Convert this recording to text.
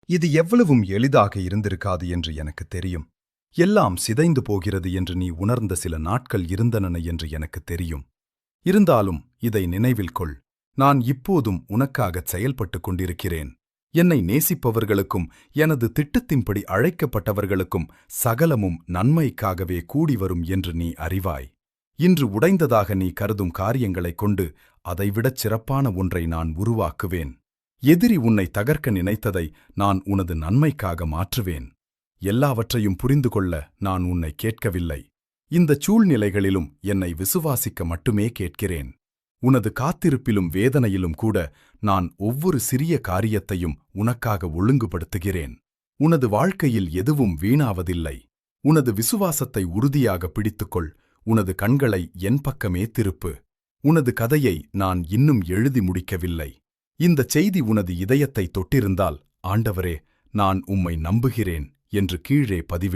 இது எவ்வளவும் எளிதாக இருந்திருக்காது என்று எனக்கு தெரியும். எல்லாம் சிதைந்து போகிறது என்று நீ உணர்ந்த சில நாட்கள் இருந்தன என்று எனக்கு தெரியும். இருந்தாலும் இதை நினைவில் கொள். நான் இப்போதும் உனக்காகச் செயல்பட்டுக் கொண்டிருக்கிறேன். என்னை நேசிப்பவர்களுக்கும் எனது திட்டத்தின்படி அழைக்கப்பட்டவர்களுக்கும் சகலமும் நன்மைக்காகவே கூடி வரும் என்று நீ அறிவாய். இன்று உடைந்ததாக நீ கருதும் காரியங்களைக் கொண்டு அதைவிடச் சிறப்பான ஒன்றை நான் உருவாக்குவேன். எதிரி உன்னை தகர்க்க நினைத்ததை நான் உனது நன்மைக்காக மாற்றுவேன். எல்லாவற்றையும் புரிந்து கொள்ள நான் உன்னை கேட்கவில்லை. இந்தச் சூழ்நிலைகளிலும் என்னை விசுவாசிக்க மட்டுமே கேட்கிறேன். உனது காத்திருப்பிலும் வேதனையிலும் கூட நான் ஒவ்வொரு சிறிய காரியத்தையும் உனக்காக ஒழுங்குபடுத்துகிறேன். உனது வாழ்க்கையில் எதுவும் வீணாவதில்லை. உனது விசுவாசத்தை உறுதியாக பிடித்துக்கொள். உனது கண்களை என் பக்கமே திருப்பு. உனது கதையை நான் இன்னும் எழுதி முடிக்கவில்லை. இந்தச் செய்தி உனது இதயத்தை தொட்டிருந்தால், ஆண்டவரே, நான் உம்மை நம்புகிறேன் என்று கீழே பதிவிடு.